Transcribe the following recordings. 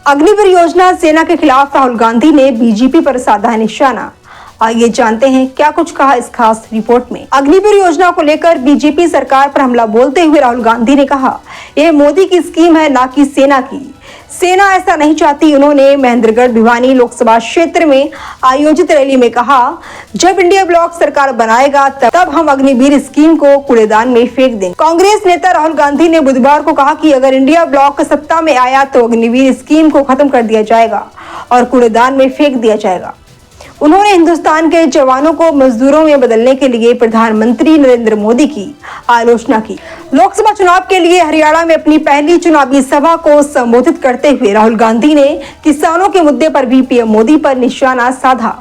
अग्निवीर योजना सेना के खिलाफ राहुल गांधी ने बीजेपी पर साधा है निशाना। आइए जानते हैं क्या कुछ कहा इस खास रिपोर्ट में। अग्निवीर योजना को लेकर बीजेपी सरकार पर हमला बोलते हुए राहुल गांधी ने कहा, यह मोदी की स्कीम है, ना कि सेना की। सेना ऐसा नहीं चाहती। उन्होंने महेंद्रगढ़ भिवानी लोकसभा क्षेत्र में आयोजित रैली में कहा, जब इंडिया ब्लॉक सरकार बनाएगा तब हम अग्निवीर स्कीम को कूड़ेदान में फेंक देंगे। कांग्रेस नेता राहुल गांधी ने बुधवार को कहा कि अगर इंडिया ब्लॉक सत्ता में आया तो अग्निवीर स्कीम को खत्म कर दिया जाएगा और कूड़ेदान में फेंक दिया जाएगा। उन्होंने हिंदुस्तान के जवानों को मजदूरों में बदलने के लिए प्रधानमंत्री नरेंद्र मोदी की आलोचना की। लोकसभा चुनाव के लिए हरियाणा में अपनी पहली चुनावी सभा को संबोधित करते हुए राहुल गांधी ने किसानों के मुद्दे पर भी पीएम मोदी पर निशाना साधा।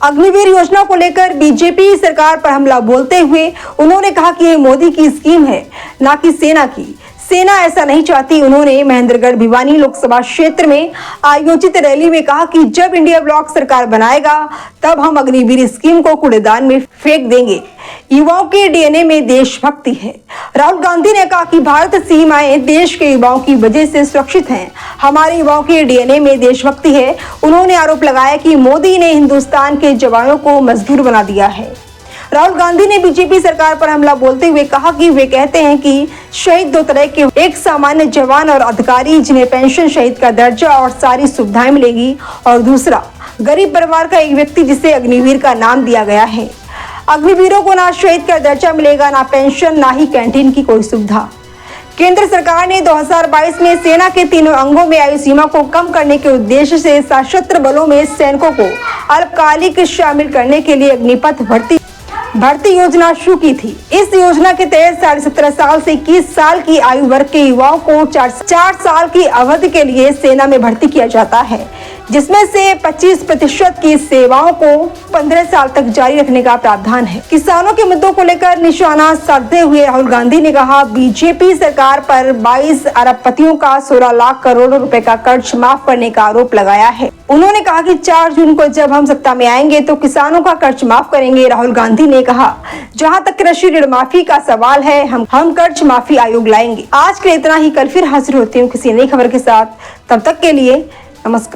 अग्निवीर योजना को लेकर बीजेपी सरकार पर हमला बोलते हुए उन्होंने कहा कि यह मोदी की स्कीम है, ना कि सेना की। सेना ऐसा नहीं चाहती। उन्होंने महेंद्रगढ़ भिवानी लोकसभा क्षेत्र में आयोजित रैली में कहा कि जब इंडिया ब्लॉक सरकार बनाएगा तब हम अग्निवीर स्कीम को कूड़ेदान में फेंक देंगे। युवाओं के डीएनए में देशभक्ति है। राहुल गांधी ने कहा कि भारत सीमाएं देश के युवाओं की वजह से सुरक्षित हैं। हमारे युवाओं के डीएनए में देशभक्ति है। उन्होंने आरोप लगाया कि मोदी ने हिंदुस्तान के जवानों को मजदूर बना दिया है। राहुल गांधी ने बीजेपी सरकार पर हमला बोलते हुए कहा कि वे कहते हैं कि शहीद दो तरह के, एक सामान्य जवान और अधिकारी जिन्हें पेंशन, शहीद का दर्जा और सारी सुविधाएं मिलेगी, और दूसरा गरीब परिवार का एक व्यक्ति जिसे अग्निवीर का नाम दिया गया है। अग्निवीरों को ना शहीद का दर्जा मिलेगा, ना पेंशन, ना ही कैंटीन की कोई सुविधा। केंद्र सरकार ने 2022 में सेना के तीनों अंगों में आयु सीमा को कम करने के उद्देश्य से सशस्त्र बलों में सैनिकों को अल्पकालिक शामिल करने के लिए अग्निपथ भर्ती योजना शुरू की थी। इस योजना के तहत 17.5 साल से 21 साल की आयु वर्ग के युवाओं को 4 साल की अवधि के लिए सेना में भर्ती किया जाता है, जिसमें से 25% की सेवाओं को 15 साल तक जारी रखने का प्रावधान है। किसानों के मुद्दों को लेकर निशाना साधते हुए राहुल गांधी ने कहा, बीजेपी सरकार पर 22 अरबपतियों का 16 लाख करोड़ रुपए का कर्ज माफ करने का आरोप लगाया है। उन्होंने कहा कि 4 जून को जब हम सत्ता में आएंगे तो किसानों का कर्ज माफ करेंगे। राहुल गांधी ने कहा, जहां तक कृषि ऋण माफी का सवाल है, हम कर्ज माफी आयोग लाएंगे। आज के लिए इतना ही। कल फिर हाजिर होती हूँ किसी नई खबर के साथ। तब तक के लिए नमस्कार।